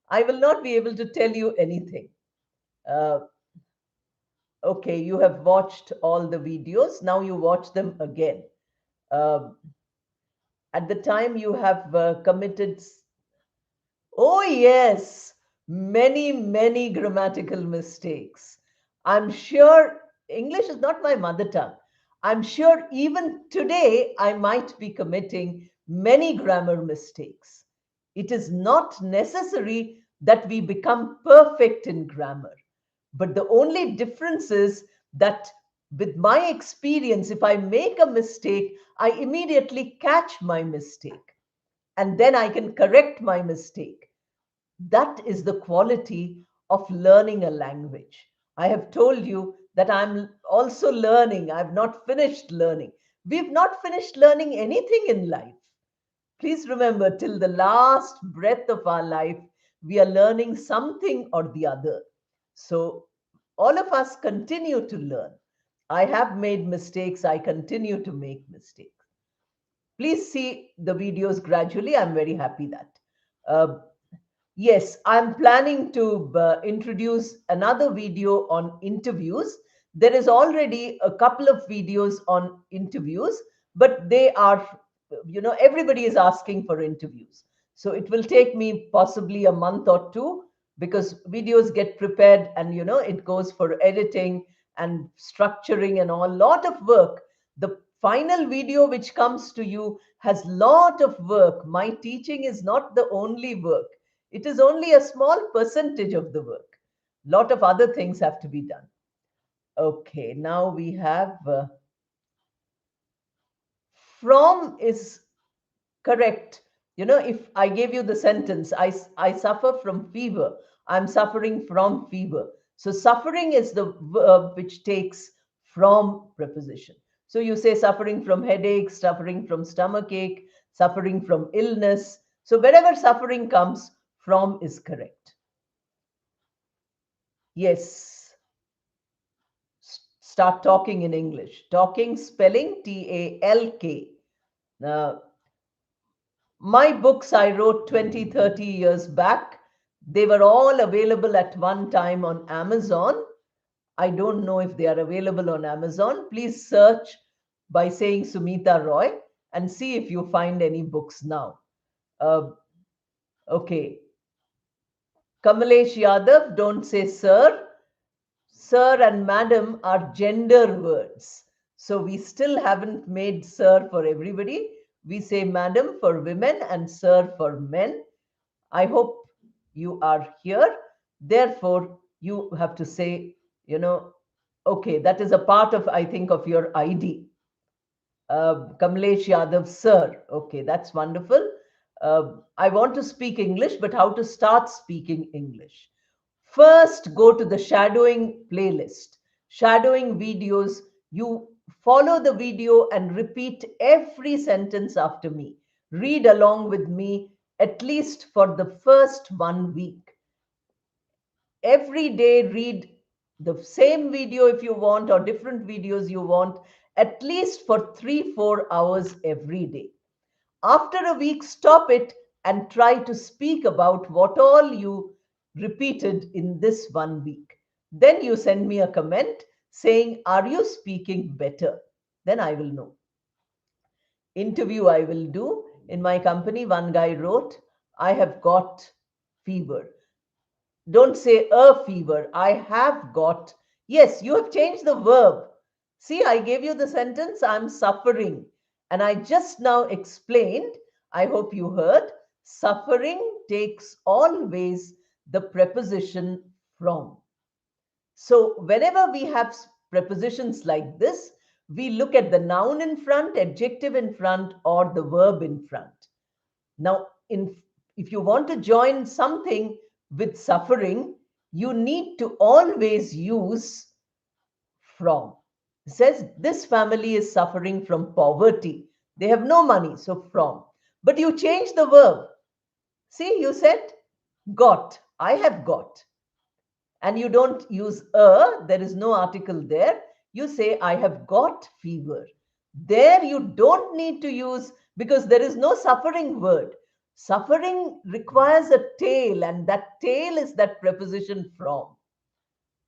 I will not be able to tell you anything. Uh, okay, you have watched all the videos. Now you watch them again. Uh, at the time you have committed. Oh, yes, many, many grammatical mistakes. I'm sure English is not my mother tongue. I'm sure even today I might be committing many grammar mistakes. It is not necessary that we become perfect in grammar. But the only difference is that with my experience, if I make a mistake, I immediately catch my mistake and then I can correct my mistake. That is the quality of learning a language. I have told you that I'm also learning. I've not finished learning. We've not finished learning anything in life. Please remember, till the last breath of our life, we are learning something or the other. So, all of us continue to learn. I have made mistakes. I continue to make mistakes. Please see the videos gradually. I'm very happy that. Uh, Yes, I'm planning to introduce another video on interviews. There is already a couple of videos on interviews, but they are, everybody is asking for interviews. So it will take me possibly a month or two because videos get prepared and, it goes for editing and structuring and all, lot of work. The final video which comes to you has lot of work. My teaching is not the only work. It is only a small percentage of the work. Lot of other things have to be done. Okay, now we have from is correct. If I gave you the sentence, I suffer from fever, I'm suffering from fever. So suffering is the verb which takes from preposition. So you say suffering from headache, suffering from stomachache, suffering from illness. So wherever suffering comes, from is correct. Yes. Start talking in English. Talking, spelling Talk. Uh, my books I wrote 20, 30 years back, they were all available at one time on Amazon. I don't know if they are available on Amazon. Please search by saying Sumita Roy, and see if you find any books now. Uh, okay. Kamalesh Yadav, don't say sir. Sir and madam are gender words. So we still haven't made sir for everybody. We say madam for women and sir for men. I hope you are here. Therefore, you have to say, okay, that is a part of, I think, of your ID. Kamlesh Yadav, sir. Okay, that's wonderful. I want to speak English, but how to start speaking English? First, go to the shadowing playlist. Shadowing videos, you follow the video and repeat every sentence after me. Read along with me at least for the first 1 week. Every day, read the same video if you want, or different videos you want, at least for 3-4 hours every day. After a week, stop it and try to speak about what all you repeated in this 1 week. Then you send me a comment saying, are you speaking better? Then I will know. Interview I will do. In my company, one guy wrote, I have got fever. Don't say a fever. I have got. Yes, you have changed the verb. See, I gave you the sentence, I'm suffering. And I just now explained, I hope you heard, suffering takes always the preposition from. So whenever we have prepositions like this, we look at the noun in front, adjective in front, or the verb in front. Now, if you want to join something with suffering, you need to always use from. It says this family is suffering from poverty. They have no money, so from. But you change the verb. See, you said got. I have got. And you don't use there is no article there. You say, I have got fever. There you don't need to use, because there is no suffering word. Suffering requires a tail, and that tail is that preposition from.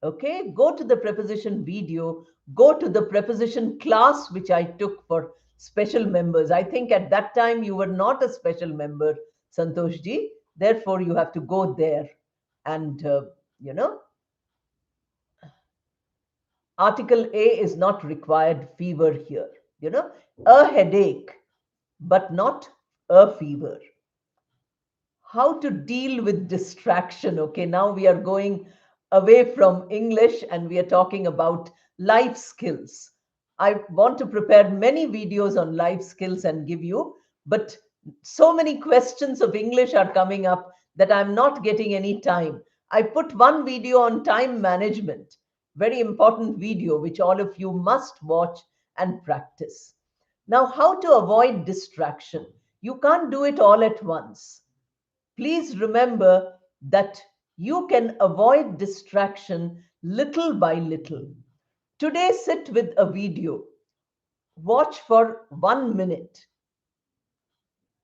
Okay, go to the preposition video, go to the preposition class, which I took for special members. I think at that time you were not a special member, Santoshji. Therefore, you have to go there. And, Article A is not required fever here. A headache, but not a fever. How to deal with distraction. Okay, now we are going away from English and we are talking about life skills. I want to prepare many videos on life skills and give you, but so many questions of English are coming up that I'm not getting any time. I put one video on time management, very important video, which all of you must watch and practice. Now, how to avoid distraction? You can't do it all at once. Please remember that you can avoid distraction little by little. Today, sit with a video. Watch for 1 minute.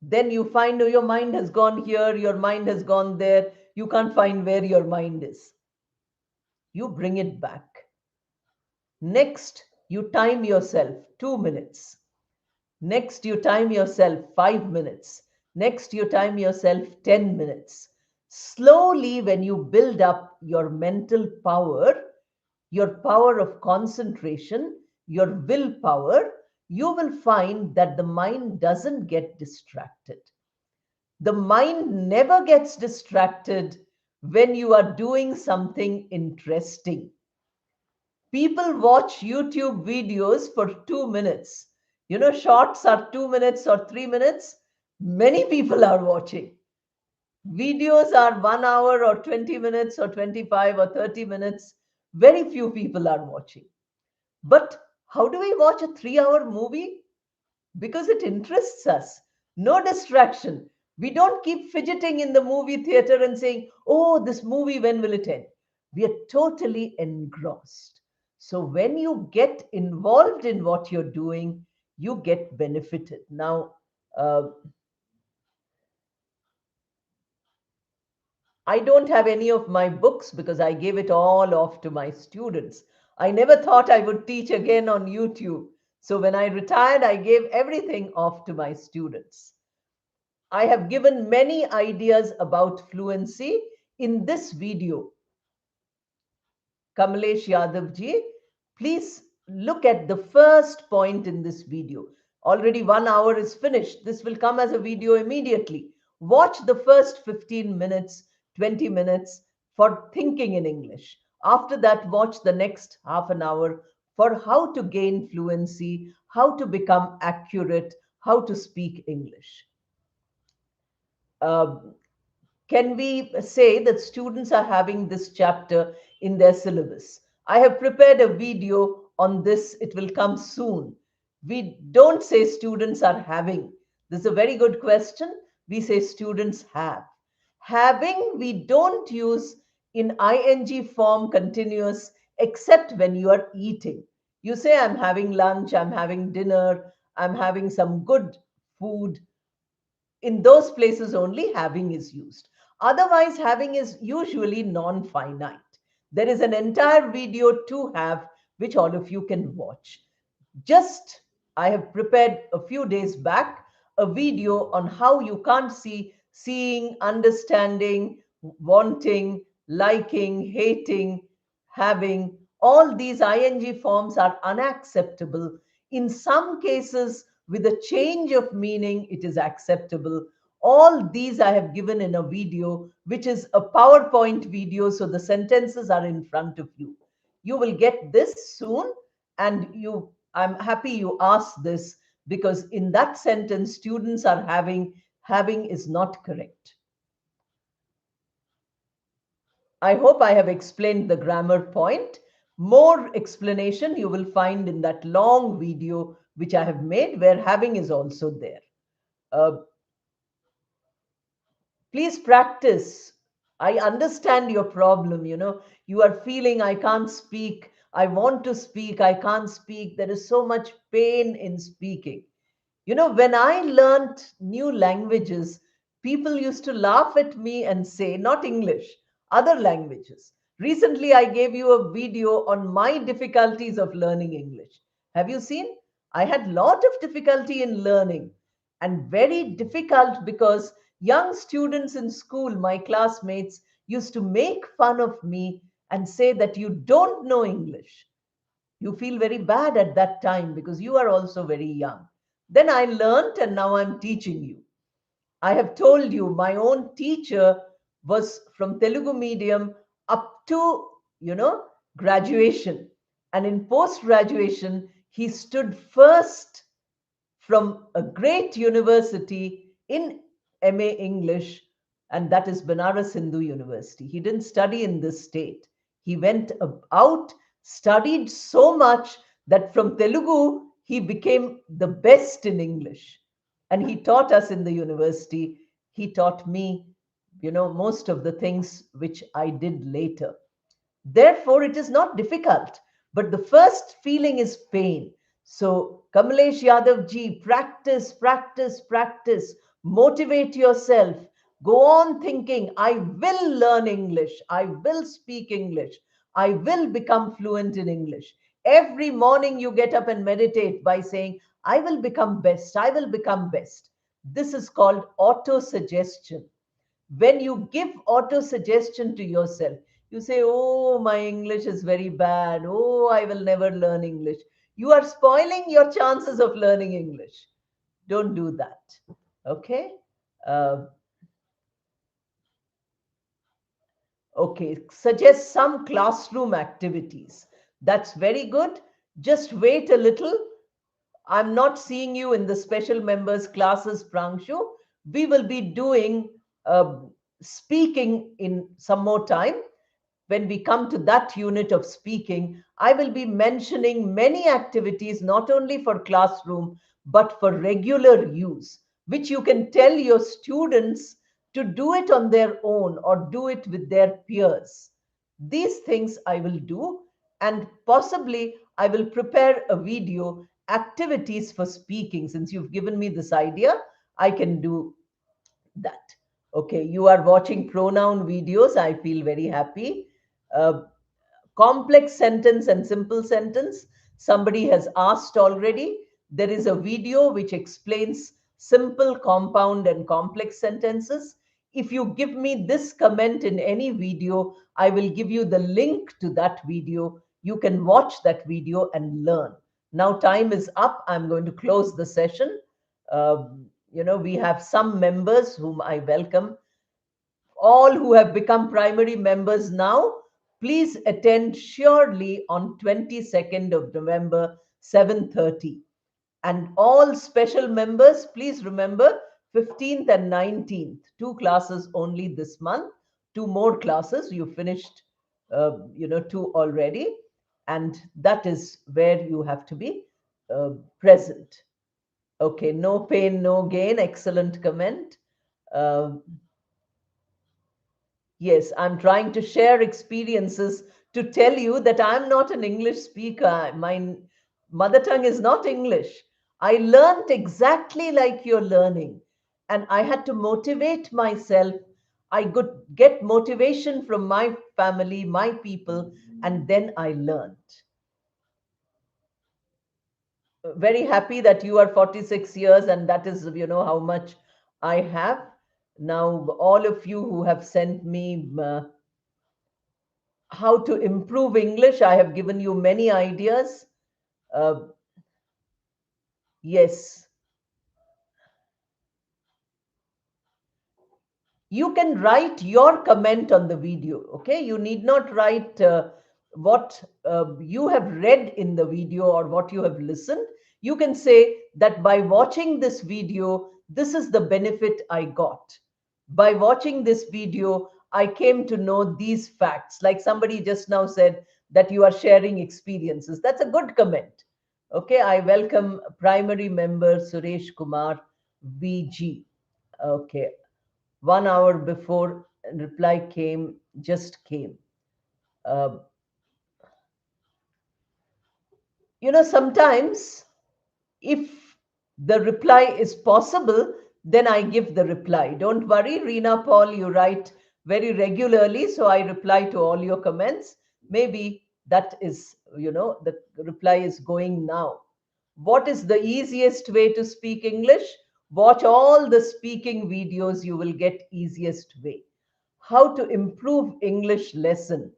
Then you find, oh, your mind has gone here, your mind has gone there. You can't find where your mind is. You bring it back. Next, you time yourself 2 minutes. Next, you time yourself 5 minutes. Next, you time yourself 10 minutes. Slowly, when you build up your mental power, your power of concentration, your willpower, you will find that the mind doesn't get distracted. The mind never gets distracted when you are doing something interesting. People watch YouTube videos for 2 minutes. Shorts are 2 minutes or 3 minutes. Many people are watching. Videos are 1 hour or 20 minutes or 25 or 30 minutes. Very few people are watching. But how do we watch a 3-hour movie? Because it interests us. No distraction. We don't keep fidgeting in the movie theater and saying, oh, this movie, when will it end? We are totally engrossed. So when you get involved in what you're doing, you get benefited. Now, I don't have any of my books because I gave it all off to my students. I never thought I would teach again on YouTube. So when I retired, I gave everything off to my students. I have given many ideas about fluency in this video. Kamlesh Yadav ji, please look at the first point in this video. Already 1 hour is finished. This will come as a video immediately. Watch the first 15 minutes, 20 minutes for thinking in English. After that, watch the next half an hour for how to gain fluency, how to become accurate, how to speak English. Um, can we say that students are having this chapter in their syllabus? I have prepared a video on this. It will come soon. We don't say students are having. This is a very good question. We say students have. Having, we don't use in ing form continuous except when you are eating. You say, I'm having lunch, I'm having dinner, I'm having some good food. In those places only having is used. Otherwise, having is usually non finite. There is an entire video to have, which all of you can watch. Just, I have prepared a few days back a video on how you can't see seeing, understanding, wanting, liking, hating, having. All these ing forms are unacceptable. In some cases, with a change of meaning, it is acceptable. All these I have given in a video, which is a PowerPoint video, so the sentences are in front of you. You will get this soon, and I'm happy you asked this because in that sentence, students are having is not correct. I hope I have explained the grammar point. More explanation you will find in that long video which I have made, where having is also there. Uh, Please practice. I understand your problem. You are feeling, I can't speak. I want to speak. I can't speak. There is so much pain in speaking. When I learned new languages, people used to laugh at me and say, not English, other languages. Recently, I gave you a video on my difficulties of learning English. Have you seen? I had lot of difficulty in learning, and very difficult because young students in school, my classmates, used to make fun of me and say that you don't know English. You feel very bad at that time because you are also very young. Then I learned and now I'm teaching you. I have told you my own teacher was from Telugu medium up to, you know, graduation. And in post graduation, he stood first from a great university in MA English, and that is Banaras Hindu University. He didn't study in this state. He went out, studied so much that from Telugu, he became the best in English. And he taught us in the university. He taught me, most of the things which I did later. Therefore, it is not difficult, but the first feeling is pain. So, Kamlesh Yadav ji, practice, practice, practice, motivate yourself. Go on thinking, I will learn English, I will speak English, I will become fluent in English. Every morning you get up and meditate by saying, I will become best, I will become best. This is called auto suggestion. When you give auto suggestion to yourself, you say, oh, my English is very bad, oh, I will never learn English. You are spoiling your chances of learning English. Don't do that. Okay. uh, okay, suggest some classroom activities. That's very good. Just wait a little. I'm not seeing you in the special members classes, Prangshu. We will be doing uh, speaking in some more time. When we come to that unit of speaking, I will be mentioning many activities, not only for classroom, but for regular use, which you can tell your students to do it on their own or do it with their peers. These things I will do, and possibly I will prepare a video activities for speaking. Since you've given me this idea, I can do that. Okay, you are watching pronoun videos. I feel very happy. Uh, Complex sentence and simple sentence. Somebody has asked already. There is a video which explains simple, compound, and complex sentences. If you give me this comment in any video, I will give you the link to that video. You can watch that video and learn. Now, time is up. I'm going to close the session. We have some members whom I welcome. All who have become primary members now, please attend surely on 22nd of November, 7:30. And all special members, please remember 15th and 19th, two classes only this month, two more classes. You finished, two already. And that is where you have to be present. Okay, no pain, no gain. Excellent comment. Uh, Yes, I'm trying to share experiences to tell you that I'm not an English speaker. My mother tongue is not English. I learned exactly like you're learning, and I had to motivate myself. I could get motivation from my family, my people, and then I learned. Very happy that you are 46 years, and that is, how much I have. Now, all of you who have sent me how to improve English. I have given you many ideas. Uh, yes, you can write your comment on the video. Okay, you need not write what you have read in the video or what you have listened. You can say that by watching this video, this is the benefit I got. By watching this video, I came to know these facts. Like somebody just now said that you are sharing experiences. That's a good comment. Okay, I welcome primary member Suresh Kumar VG. Okay, 1 hour before reply came, just came. Uh, Sometimes if the reply is possible, then I give the reply. Don't worry, Reena Paul, you write very regularly, so I reply to all your comments. Maybe that is, the reply is going now. What is the easiest way to speak English? Watch all the speaking videos, you will get easiest way. How to improve English lesson.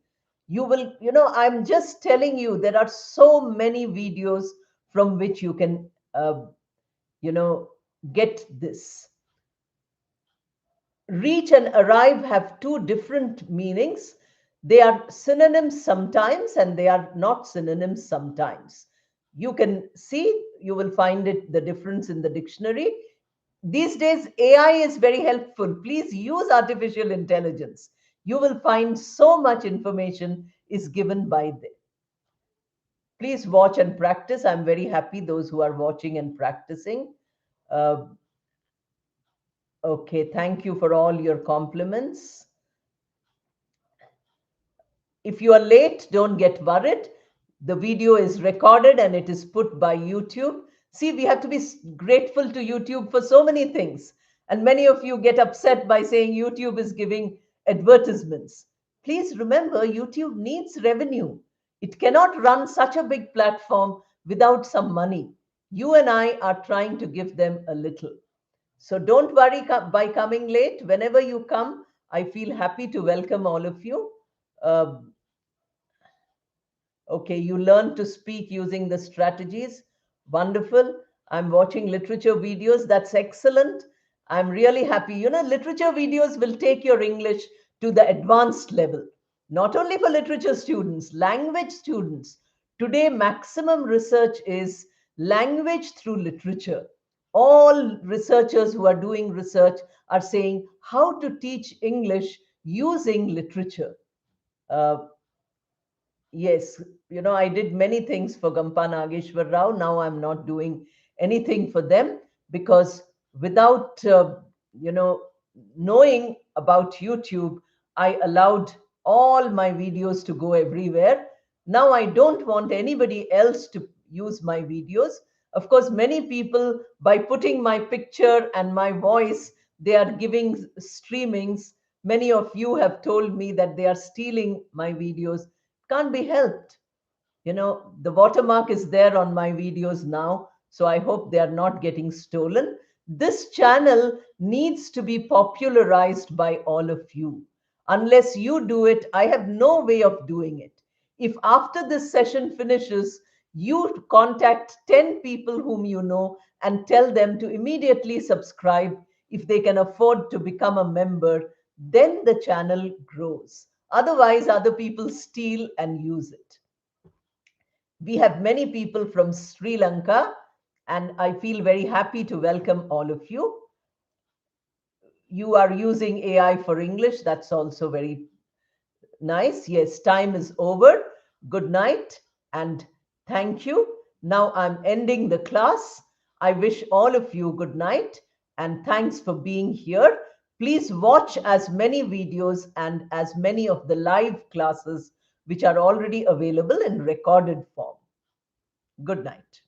You will, I'm just telling you, there are so many videos from which you can, you know, get this. Reach and arrive have two different meanings. They are synonyms sometimes and they are not synonyms sometimes. You can see, you will find it the difference in the dictionary. These days, AI is very helpful. Please use artificial intelligence. You will find so much information is given by them. Please watch and practice. I'm very happy those who are watching and practicing. Uh, okay, thank you for all your compliments. If you are late, don't get worried. The video is recorded and it is put by YouTube. See, we have to be grateful to YouTube for so many things. And many of you get upset by saying YouTube is giving advertisements. Please remember, YouTube needs revenue. It cannot run such a big platform without some money. You and I are trying to give them a little. So don't worry by coming late. Whenever you come, I feel happy to welcome all of you. Uh, Okay, you learn to speak using the strategies. Wonderful. I'm watching literature videos. That's excellent. I'm really happy. Literature videos will take your English to the advanced level, not only for literature students, language students. Today, maximum research is language through literature. All researchers who are doing research are saying how to teach English using literature. Uh, Yes, I did many things for Gampa Nageshwar Rao. Now I'm not doing anything for them because without, knowing about YouTube, I allowed all my videos to go everywhere. Now I don't want anybody else to use my videos. Of course, many people, by putting my picture and my voice, they are giving streamings. Many of you have told me that they are stealing my videos. Can't be helped. The watermark is there on my videos now, so I hope they are not getting stolen. This channel needs to be popularized by all of you. Unless you do it, I have no way of doing it. If after this session finishes, you contact 10 people whom you know and tell them to immediately subscribe if they can afford to become a member, then the channel grows. Otherwise, other people steal and use it. We have many people from Sri Lanka, and I feel very happy to welcome all of you. You are using AI for English. That's also very nice. Yes, time is over. Good night and thank you. Now I'm ending the class. I wish all of you good night and thanks for being here. Please watch as many videos and as many of the live classes which are already available in recorded form. Good night.